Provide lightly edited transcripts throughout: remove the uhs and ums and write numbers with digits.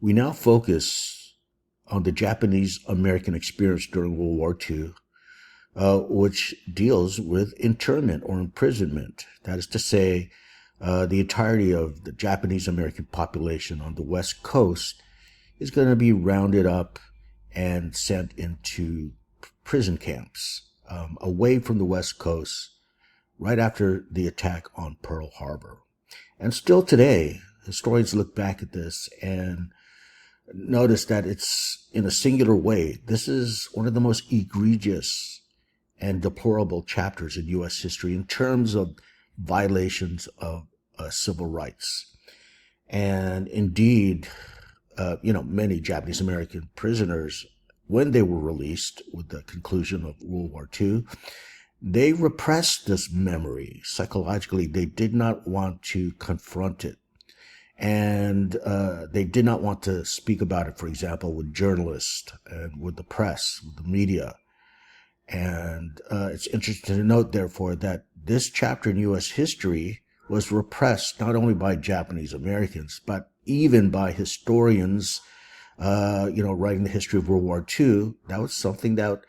We now focus on the Japanese-American experience during World War II, which deals with internment or imprisonment. That is to say, the entirety of the Japanese-American population on the West Coast is going to be rounded up and sent into prison camps away from the West Coast right after the attack on Pearl Harbor. And still today, historians look back at this and notice that it's in a singular way. This is one of the most egregious and deplorable chapters in U.S. history in terms of violations of civil rights. And indeed, many Japanese American prisoners, when they were released with the conclusion of World War II, they repressed this memory psychologically. They did not want to confront it. And they did not want to speak about it, for example, with journalists and with the press, with the media. And it's interesting to note, therefore, that this chapter in U.S. history was repressed not only by Japanese Americans, but even by historians, writing the history of World War II. That was something that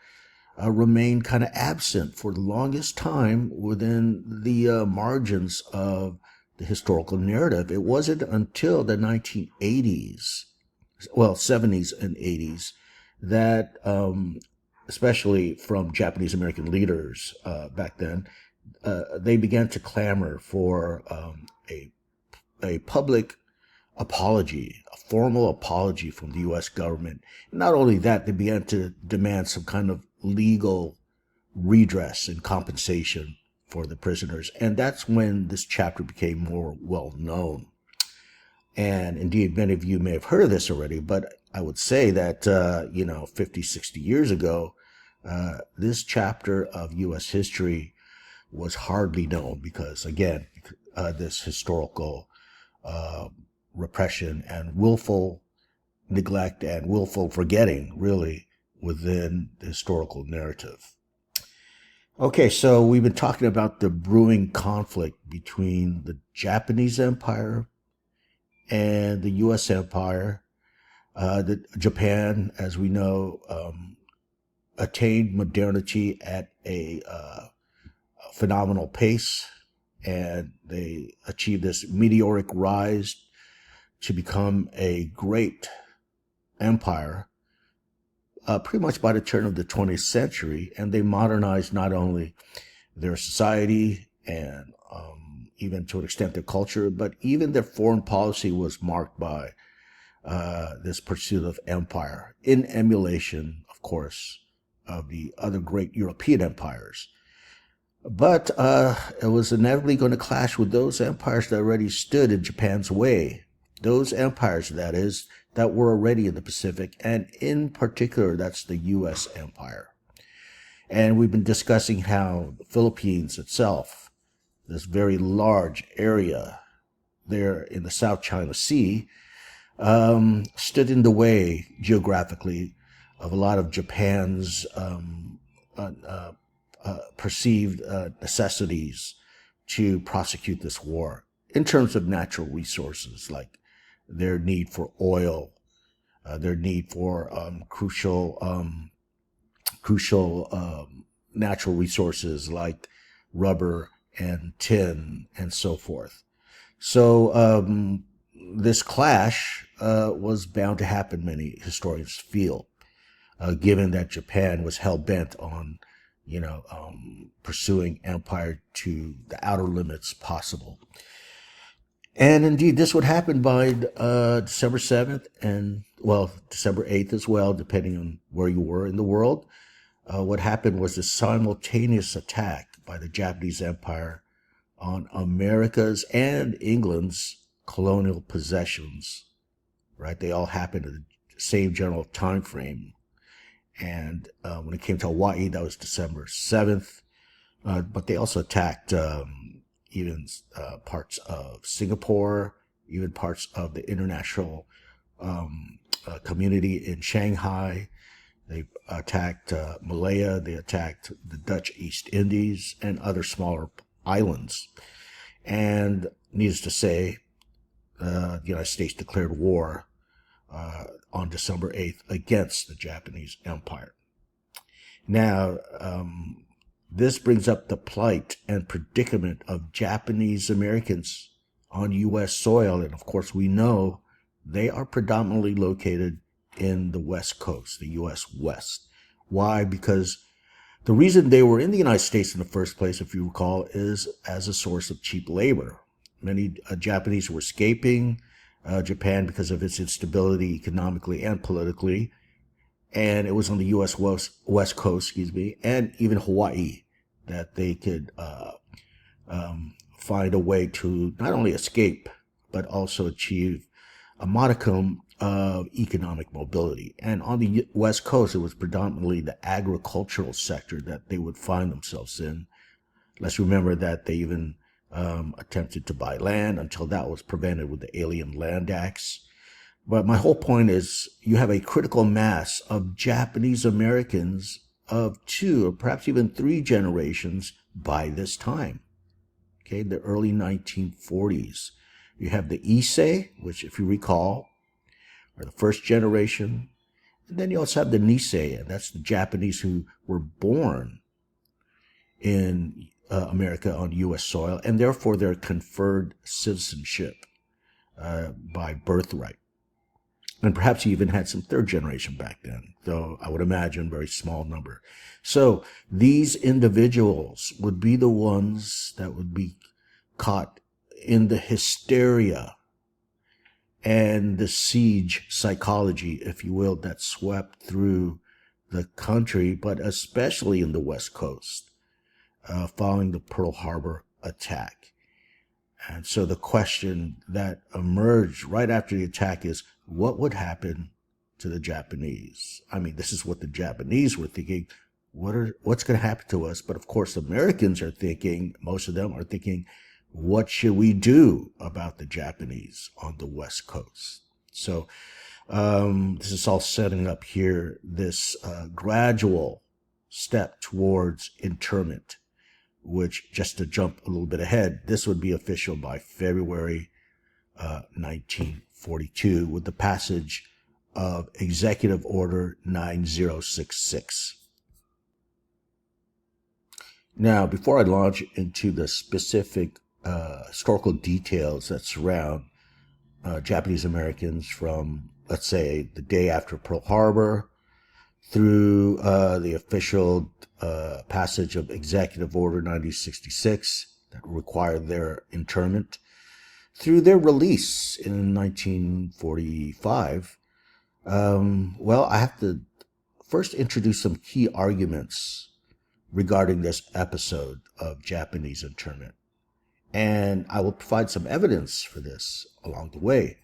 remained kind of absent for the longest time within the margins of the historical narrative. It wasn't until the 1980s, 70s and 80s, that especially from Japanese American leaders back then, they began to clamor for a public apology, a formal apology from the U.S. government. Not only that, they began to demand some kind of legal redress and compensation for the prisoners. And that's when this chapter became more well known. And indeed, many of you may have heard of this already, but I would say that, 50, 60 years ago, this chapter of U.S. history was hardly known because, again, this historical repression and willful neglect and willful forgetting, really, within the historical narrative. Okay, so we've been talking about the brewing conflict between the Japanese Empire and the U.S. Empire. Japan, as we know, attained modernity at a phenomenal pace, and they achieved this meteoric rise to become a great empire pretty much by the turn of the 20th century. And they modernized not only their society and even to an extent their culture, but even their foreign policy was marked by this pursuit of empire, in emulation, of course, of the other great European empires. But it was inevitably going to clash with those empires that already stood in Japan's way. Those empires, that is, that were already in the Pacific, and in particular, that's the U.S. empire. And we've been discussing how the Philippines itself, this very large area there in the South China Sea, stood in the way geographically of a lot of Japan's perceived necessities to prosecute this war in terms of natural resources, like their need for oil, their need for crucial natural resources like rubber and tin and so forth. So this clash was bound to happen, many historians feel, given that Japan was hell-bent on pursuing empire to the outer limits possible. And indeed, this would happen by December 7th and, December 8th as well, depending on where you were in the world. What happened was a simultaneous attack by the Japanese Empire on America's and England's colonial possessions, right? They all happened at the same general time frame. And when it came to Hawaii, that was December 7th. But they also attacked even parts of Singapore, even parts of the international community in Shanghai. They attacked Malaya. They attacked the Dutch East Indies and other smaller islands. And needless to say, the United States declared war on December 8th against the Japanese Empire. Now, this brings up the plight and predicament of Japanese Americans on U.S. soil. And of course, we know they are predominantly located in the West Coast, the U.S. West. Why? Because the reason they were in the United States in the first place, if you recall, is as a source of cheap labor. Many Japanese were escaping Japan because of its instability economically and politically. And it was on the U.S. West Coast, and even Hawaii that they could find a way to not only escape, but also achieve a modicum of economic mobility. And on the West Coast, it was predominantly the agricultural sector that they would find themselves in. Let's remember that they even attempted to buy land until that was prevented with the Alien Land Acts. But my whole point is you have a critical mass of Japanese Americans of 2 or perhaps even 3 generations by this time. Okay, the early 1940s. You have the Issei, which if you recall, are the first generation. And then you also have the Nisei, and that's the Japanese who were born in America on U.S. soil, and therefore they're conferred citizenship by birthright. And perhaps you even had some 3rd generation back then, though I would imagine very small number. So these individuals would be the ones that would be caught in the hysteria and the siege psychology, if you will, that swept through the country, but especially in the West Coast, following the Pearl Harbor attack. And so the question that emerged right after the attack is, what would happen to the Japanese? I mean, this is what the Japanese were thinking. What's going to happen to us? But of course, Americans are thinking, most of them are thinking, what should we do about the Japanese on the West Coast? So this is all setting up here this gradual step towards internment, which, just to jump a little bit ahead, this would be official by February 1942 with the passage of Executive Order 9066. Now, before I launch into the specific historical details that surround Japanese Americans from, let's say, the day after Pearl Harbor through the official passage of Executive Order 9066 that required their internment, through their release in 1945, well, I have to first introduce some key arguments regarding this episode of Japanese internment. And I will provide some evidence for this along the way.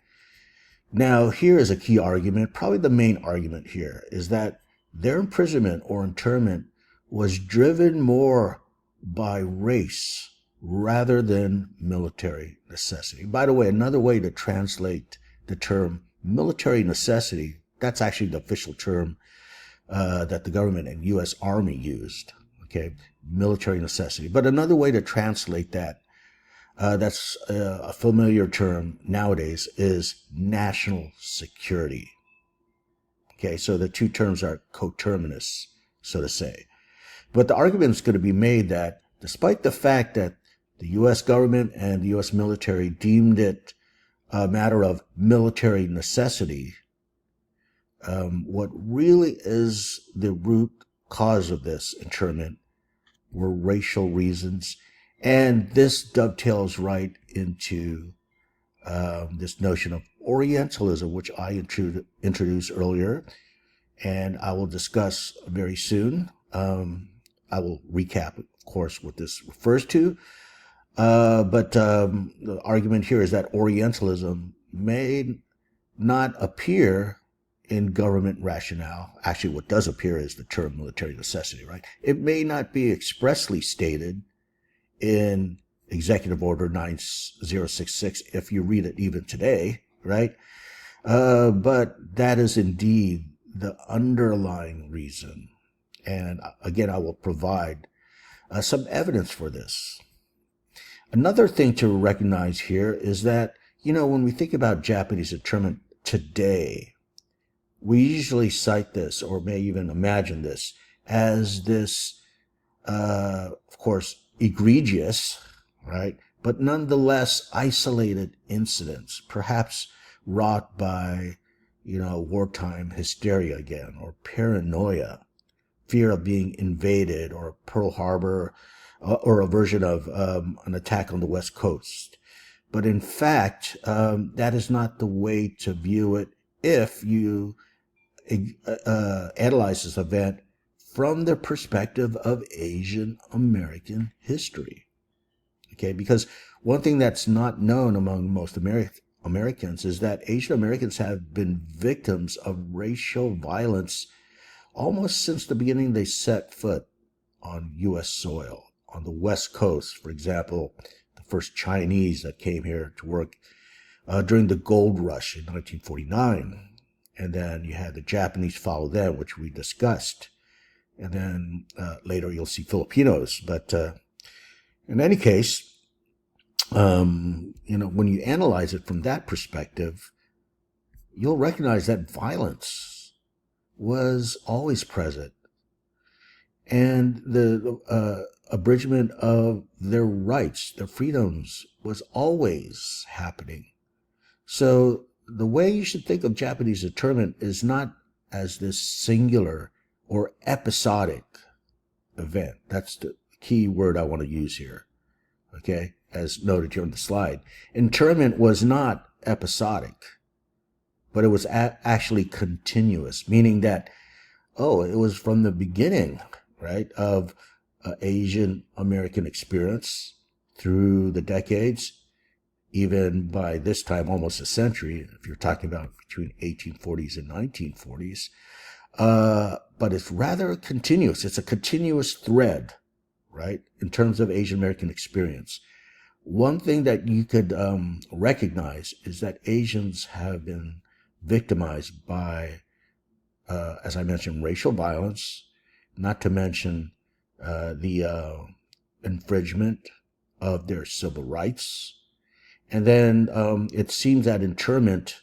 Now, here is a key argument. Probably the main argument here is that their imprisonment or internment was driven more by race rather than military necessity. By the way, another way to translate the term military necessity, that's actually the official term that the government and U.S. Army used, okay, military necessity. But another way to translate that, that's a familiar term nowadays, is national security. Okay, so the two terms are coterminous, so to say. But the argument is going to be made that despite the fact that the U.S. government and the U.S. military deemed it a matter of military necessity, what really is the root cause of this internment were racial reasons. And this dovetails right into this notion of Orientalism, which I introduced earlier, and I will discuss very soon. I will recap, of course, what this refers to. But the argument here is that Orientalism may not appear in government rationale. Actually, what does appear is the term military necessity, right? It may not be expressly stated in Executive Order 9066 if you read it even today, right? But that is indeed the underlying reason. And again, I will provide some evidence for this. Another thing to recognize here is that, when we think about Japanese internment today, we usually cite this, or may even imagine this, as this, of course, egregious, right? But nonetheless isolated incidents, perhaps wrought by, wartime hysteria again, or paranoia, fear of being invaded, or Pearl Harbor, or a version of an attack on the West Coast. But in fact, that is not the way to view it if you analyze this event from the perspective of Asian American history. Okay, because one thing that's not known among most Americans is that Asian Americans have been victims of racial violence almost since the beginning they set foot on U.S. soil. On the West Coast, for example, the first Chinese that came here to work during the gold rush in 1949. And then you had the Japanese follow them, which we discussed. And then later you'll see Filipinos. But in any case, when you analyze it from that perspective, you'll recognize that violence was always present. And the abridgment of their rights, their freedoms, was always happening. So the way you should think of Japanese internment is not as this singular or episodic event. That's the key word I want to use here, okay, as noted here on the slide. Internment was not episodic, but it was actually continuous, meaning that, it was from the beginning, right, of Asian American experience through the decades, even by this time almost a century, if you're talking about between 1840s and 1940s. But it's rather continuous. It's a continuous thread, right, in terms of Asian American experience. One thing that you could recognize is that Asians have been victimized by, as I mentioned, racial violence, not to mention the infringement of their civil rights. And then it seems that internment,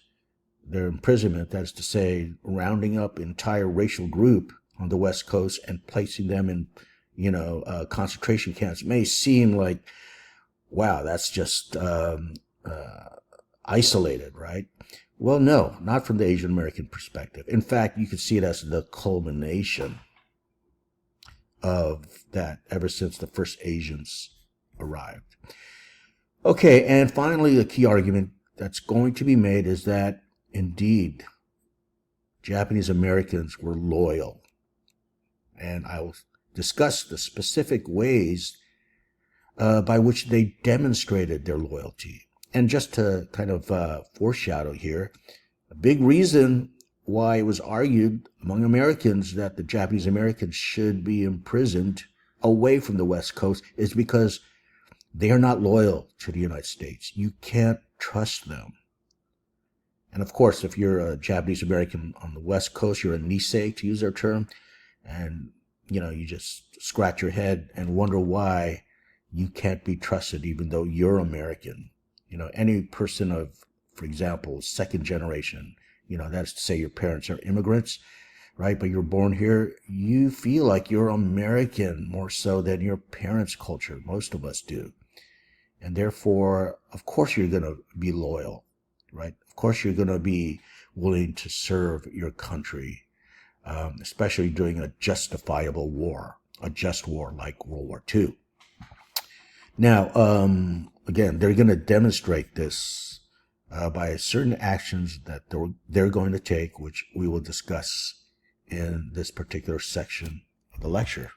their imprisonment, that is to say, rounding up entire racial group on the West Coast and placing them in, concentration camps may seem like, wow, that's just isolated, right? Well, no, not from the Asian American perspective. In fact, you could see it as the culmination of that ever since the first Asians arrived. Okay, and finally, the key argument that's going to be made is that, indeed, Japanese Americans were loyal. And I will discuss the specific ways by which they demonstrated their loyalty. And just to kind of foreshadow here, a big reason why it was argued among Americans that the Japanese Americans should be imprisoned away from the West Coast is because they are not loyal to the United States. You can't trust them. And of course, if you're a Japanese American on the West Coast, you're a Nisei, to use their term, and you just scratch your head and wonder why you can't be trusted even though you're American. Any person of, for example, second generation, that's to say your parents are immigrants, right? But you're born here, you feel like you're American more so than your parents' culture. Most of us do. And therefore, of course, you're going to be loyal, right? Of course, you're going to be willing to serve your country, especially during a justifiable war, a just war like World War II. Now, again, they're going to demonstrate this by certain actions that they're going to take, which we will discuss in this particular section of the lecture.